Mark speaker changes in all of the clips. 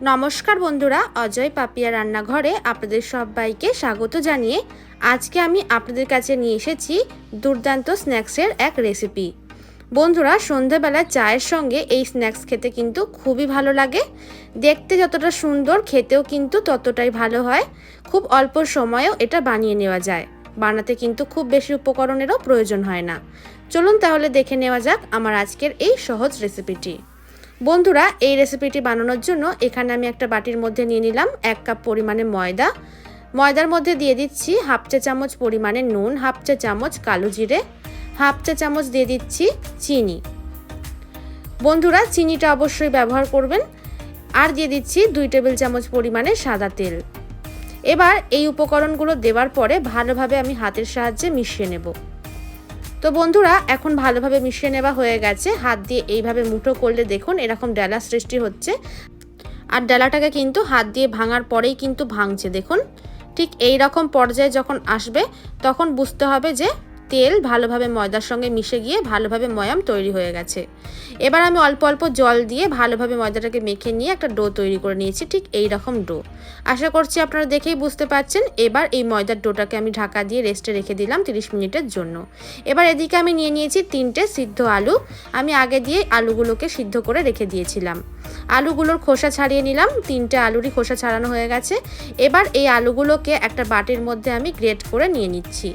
Speaker 1: নমস্কার বন্ধুরা, অজয় পাপিয়া রান্নাঘরে আপনাদের সবাইকে স্বাগত জানিয়ে আজকে আমি আপনাদের কাছে নিয়ে এসেছি দুর্দান্ত স্ন্যাক্সের এক রেসিপি। বন্ধুরা, সন্ধ্যাবেলা চায়ের সঙ্গে এই স্ন্যাক্স খেতে কিন্তু খুবই ভালো লাগে। দেখতে যতটা সুন্দর, খেতেও কিন্তু ততটাই ভালো হয়। খুব অল্প সময়েও এটা বানিয়ে নেওয়া যায়। বানাতে কিন্তু খুব বেশি উপকরণেরও প্রয়োজন হয় না। চলুন তাহলে দেখে নেওয়া যাক আমার আজকের এই সহজ রেসিপিটি। বন্ধুরা, এই রেসিপিটি বানানোর জন্য এখানে আমি একটা বাটির মধ্যে নিয়ে নিলাম 1 কাপ পরিমাণে ময়দা। ময়দার মধ্যে দিয়ে দিচ্ছি হাফ চা চামচ পরিমাণে নুন, হাফ চা চামচ কালো জিরে, হাফ চা চামচ দিয়ে দিচ্ছি চিনি। বন্ধুরা, চিনিটা অবশ্যই ব্যবহার করবেন। আর দিয়ে দিচ্ছি 2 টেবিল চামচ পরিমাণে সাদা তেল। এবার এই উপকরণগুলো দেওয়ার পরে ভালোভাবে আমি হাতের সাহায্যে মিশিয়ে নেব। তো বন্ধুরা, এখন ভালোভাবে মিশিয়ে নেওয়া হয়ে গেছে। হাত দিয়ে এইভাবে মুঠো করলে দেখুন এরকম ডালা সৃষ্টি হচ্ছে। আর ডালাটাকে কিন্তু হাত দিয়ে ভাঙার পরেই কিন্তু ভাঙছে। দেখুন, ঠিক এই রকম পর্যায়ে যখন আসবে তখন বুঝতে হবে যে তেল ভালোভাবে ময়দার সঙ্গে মিশে গিয়ে ভালোভাবে ময়াম তৈরি হয়ে গেছে। এবার আমি অল্প অল্প জল দিয়ে ভালোভাবে ময়দাটাকে মেখে নিয়ে একটা ডো তৈরি করে নিয়েছি, ঠিক এই রকম ডো। আশা করছি আপনারা দেখেই বুঝতে পারছেন। এবার এই ময়দার ডোটাকে আমি ঢাকা দিয়ে রেস্টে রেখে দিলাম 30 মিনিটের জন্য। এবার এদিকে আমি নিয়ে নিয়েছি 3টে সিদ্ধ আলু। আমি আগে দিয়ে আলুগুলোকে সিদ্ধ করে রেখে দিয়েছিলাম। আলুগুলোর খোসা ছাড়িয়ে নিলাম। 3টে আলুরই খোসা ছাড়ানো হয়ে গেছে। এবার এই আলুগুলোকে একটা বাটির মধ্যে আমি গ্রেট করে নিয়ে নিচ্ছি।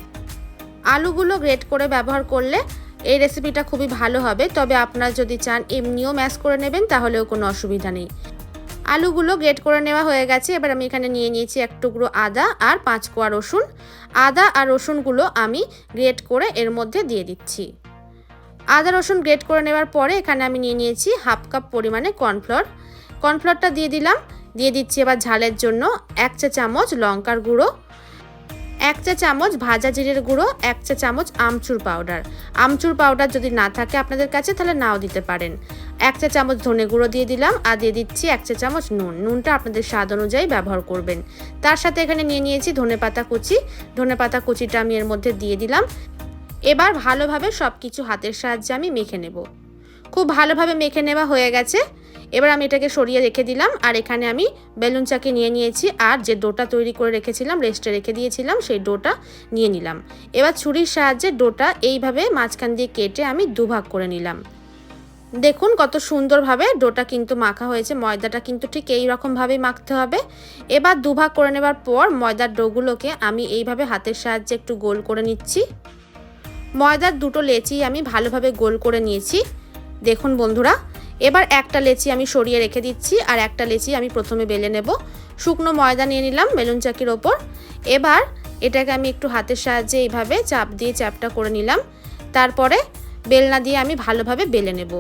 Speaker 1: আলুগুলো গ্রেট করে ব্যবহার করলে এই রেসিপিটা খুবই ভালো হবে। তবে আপনারা যদি চান এমনিও ম্যাশ করে নেবেন, তাহলেও কোনো অসুবিধা নেই। আলুগুলো গ্রেট করে নেওয়া হয়ে গেছে। এবার আমি এখানে নিয়ে নিয়েছি 1 টুকরো আদা আর 5 কোয়া রসুন। আদা আর রসুনগুলো আমি গ্রেট করে এর মধ্যে দিয়ে দিচ্ছি। আদা রসুন গ্রেট করে নেওয়ার পরে এখানে আমি নিয়ে নিয়েছি হাফ কাপ পরিমাণে কর্নফ্লোর। কর্নফ্লোরটা দিয়ে দিলাম। দিয়ে দিচ্ছি এবার ঝালের জন্য 1 চা চামচ লঙ্কার গুঁড়ো, 1 চা চামচ ভাজা জিরের গুঁড়ো, 1 চা চামচ আমচুর পাউডার। আমচুর পাউডার যদি না থাকে আপনাদের কাছে তাহলে নাও দিতে পারেন। 1 চা চামচ ধনে গুঁড়ো দিয়ে দিলাম। আর দিয়ে দিচ্ছি 1 চা চামচ নুন। নুনটা আপনাদের স্বাদ অনুযায়ী ব্যবহার করবেন। তার সাথে এখানে নিয়ে নিয়েছি ধনেপাতা কুচি। ধনেপাতা কুচিটা আমি এর মধ্যে দিয়ে দিলাম। এবার ভালোভাবে সব কিছু হাতের সাহায্যে আমি মেখে নেব। খুব ভালোভাবে মেখে নেওয়া হয়ে গেছে। এবার আমি এটাকে সরিয়ে রেখে দিলাম। আর এখানে আমি বেলুন চাকি নিয়ে নিয়েছি। আর যে ডোটা তৈরি করে রেখেছিলাম, রেস্টে রেখে দিয়েছিলাম, সেই ডোটা নিয়ে নিলাম। এবার ছুরির সাহায্যে ডোটা এইভাবে মাঝখান দিয়ে কেটে আমি দুভাগ করে নিলাম। দেখুন কত সুন্দরভাবে ডোটা কিন্তু মাখা হয়েছে। ময়দাটা কিন্তু ঠিক এই রকমভাবেই মাখতে হবে। এবার দুভাগ করে নেবার পর ময়দার ডোগুলোকে আমি এইভাবে হাতের সাহায্যে একটু গোল করে নিচ্ছি। ময়দার দুটো লেচি আমি ভালোভাবে গোল করে নিয়েছি। দেখুন বন্ধুরা, এবার একটা লেচি আমি সরিয়ে রেখে দিচ্ছি। আর একটা লেচি আমি প্রথমে বেলে নেব। শুকনো ময়দা নিয়ে নিলাম বেলুন চাকির ওপর। এবার এটাকে আমি একটু হাতের সাহায্যে এইভাবে চাপ দিয়ে চ্যাপটা করে নিলাম। তারপরে বেলনা দিয়ে আমি ভালোভাবে বেলে নেব।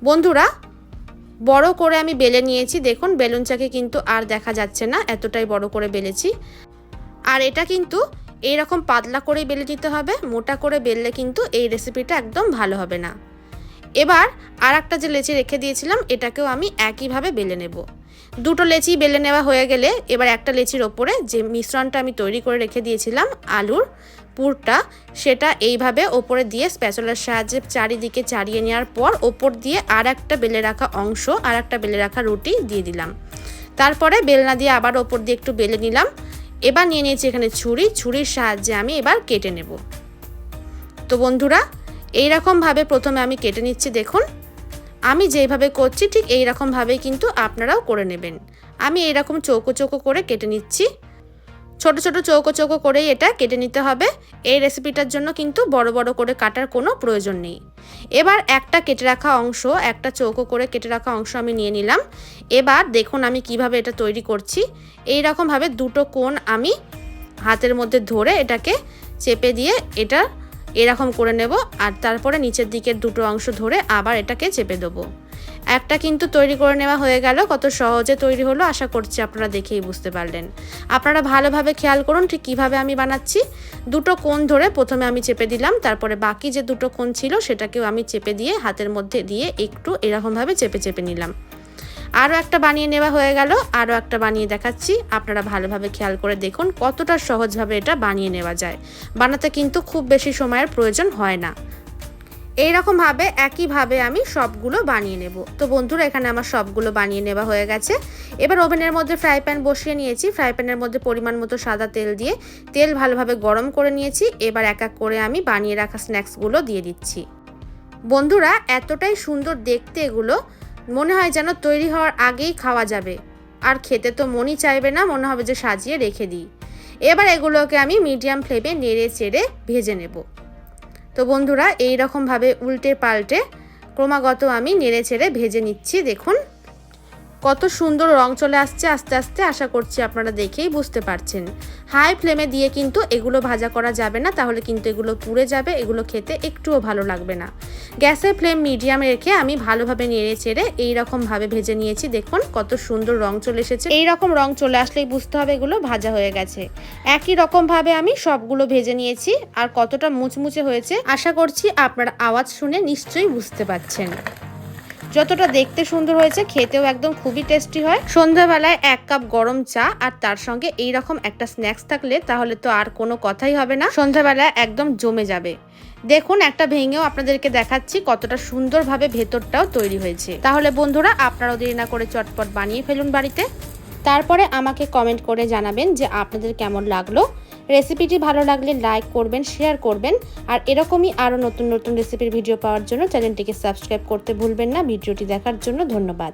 Speaker 1: বন্ধুরা, বড় করে আমি বেলে নিয়েছি। দেখুন বেলুন চাকি কিন্তু আর দেখা যাচ্ছে না, এতটাই বড় করে বেলেছি। আর এটা কিন্তু এইরকম পাতলা করেই বেলে নিতে হবে। মোটা করে বেললে কিন্তু এই রেসিপিটা একদম ভালো হবে না। এবার আর একটা যে লেচি রেখে দিয়েছিলাম, এটাকেও আমি একইভাবে বেলে নেব। দুটো লেচি বেলে নেওয়া হয়ে গেলে এবার একটা লেচির ওপরে যে মিশ্রণটা আমি তৈরি করে রেখে দিয়েছিলাম আলুর পুরটা, সেটা এইভাবে ওপরে দিয়ে স্প্যাচুলার সাহায্যে চারিদিকে চাড়িয়ে নেওয়ার পর ওপর দিয়ে আর একটা বেলে রাখা অংশ, আর একটা বেলে রাখা রুটি দিয়ে দিলাম। তারপরে বেলনা দিয়ে আবার ওপর দিয়ে একটু বেলে নিলাম। এবার নিয়ে নিয়েছি এখানে ছুরির সাহায্যে আমি এবার কেটে নেব। তো বন্ধুরা, এইরকমভাবে প্রথমে আমি কেটে নিচ্ছি। দেখুন আমি যেইভাবে করছি ঠিক এইরকমভাবেই কিন্তু আপনারাও করে নেবেন। আমি এইরকম চৌকো চৌকো করে কেটে নিচ্ছি। ছোট ছোট চৌকো চৌকো করেই এটা কেটে নিতে হবে। এই রেসিপিটার জন্য কিন্তু বড় বড় করে কাটার কোনো প্রয়োজন নেই। এবার একটা কেটে রাখা অংশ, একটা চৌকো করে কেটে রাখা অংশ আমি নিয়ে নিলাম। এবার দেখুন আমি কিভাবে এটা তৈরি করছি। এইরকমভাবে দুটো কোণ আমি হাতের মধ্যে ধরে এটাকে চেপে দিয়ে এটা এরকম করে নেব। আর তারপরে নিচের দিকের দুটো অংশ ধরে আবার এটাকে চেপে দেবো। একটা কিন্তু তৈরি করে নেওয়া হয়ে গেল। কত সহজে তৈরি হলো আশা করছি আপনারা দেখেই বুঝতে পারলেন। আপনারা ভালোভাবে খেয়াল করুন ঠিক কিভাবে আমি বানাচ্ছি। দুটো কোণ ধরে প্রথমে আমি চেপে দিলাম। তারপরে বাকি যে দুটো কোণ ছিল সেটাকেও আমি চেপে দিয়ে হাতের মধ্যে দিয়ে একটু এরকমভাবে চেপে চেপে নিলাম। আরও একটা বানিয়ে নেওয়া হয়ে গেল। আরও একটা বানিয়ে দেখাচ্ছি। আপনারা ভালোভাবে খেয়াল করে দেখুন কতটা সহজভাবে এটা বানিয়ে নেওয়া যায়। বানাতে কিন্তু খুব বেশি সময়ের প্রয়োজন হয় না। এইরকমভাবে একইভাবে আমি সবগুলো বানিয়ে নেব। তো বন্ধুরা এখানে আমার সবগুলো বানিয়ে নেওয়া হয়ে গেছে। এবার ওভেনের মধ্যে ফ্রাই প্যান বসিয়ে নিয়েছি। ফ্রাই প্যানের মধ্যে পরিমাণ মতো সাদা তেল দিয়ে তেল ভালোভাবে গরম করে নিয়েছি। এবার এক এক করে আমি বানিয়ে রাখা স্ন্যাক্সগুলো দিয়ে দিচ্ছি। বন্ধুরা এতটাই সুন্দর দেখতে এগুলো, মনে হয় যেন তৈরি হওয়ার আগেই খাওয়া যাবে, আর খেতে তো মনই চাইবে না, মনে হবে যে সাজিয়ে রেখে দিই। এবার এগুলোকে আমি মিডিয়াম ফ্লেমে নেড়ে চেড়ে ভেজে নেব। তো বন্ধুরা এই রকমভাবে উল্টে পাল্টে ক্রমাগত আমি নেড়ে চেড়ে ভেজে নিচ্ছি। দেখুন কত সুন্দর রং চলে আসছে আস্তে আস্তে, আশা করছি আপনারা দেখেই বুঝতে পারছেন। হাই ফ্লেমে দিয়ে কিন্তু এগুলো ভাজা করা যাবে না, তাহলে কিন্তু এগুলো পুড়ে যাবে, এগুলো খেতে একটুও ভালো লাগবে না। গ্যাসের ফ্লেম মিডিয়ামে রেখে আমি ভালোভাবে নেড়ে চেড়ে এইরকমভাবে ভেজে নিয়েছি। দেখুন কত সুন্দর রং চলে এসেছে। এইরকম রং চলে আসলেই বুঝতে হবে এগুলো ভাজা হয়ে গেছে। একই রকমভাবে আমি সবগুলো ভেজে নিয়েছি। আর কতটা মুচমুচে হয়েছে আশা করছি আপনারা আওয়াজ শুনে নিশ্চয়ই বুঝতে পারছেন। যতটা দেখতে সুন্দর হয়েছে খেতেও একদম খুবই টেস্টি হয়। সন্ধ্যাবেলায় 1 কাপ গরম চা আর তার সঙ্গে এইরকম একটা স্ন্যাক্স থাকলে তাহলে তো আর কোনো কথাই হবে না, সন্ধ্যাবেলায় একদম জমে যাবে। দেখুন একটা ভেঙেও আপনাদেরকে দেখাচ্ছি কতটা সুন্দরভাবে ভেতরটাও তৈরি হয়েছে। তাহলে বন্ধুরা আপনারাও দেরি না করে চটপট বানিয়ে ফেলুন বাড়িতে। তারপরে আমাকে কমেন্ট করে জানাবেন যে আপনাদের কেমন লাগলো। রেসিপিটি ভালো লাগলে লাইক করবেন, শেয়ার করবেন, আর এরকমই আরও নতুন নতুন রেসিপির ভিডিও পাওয়ার জন্য চ্যানেলটিকে সাবস্ক্রাইব করতে ভুলবেন না। ভিডিওটি দেখার জন্য ধন্যবাদ।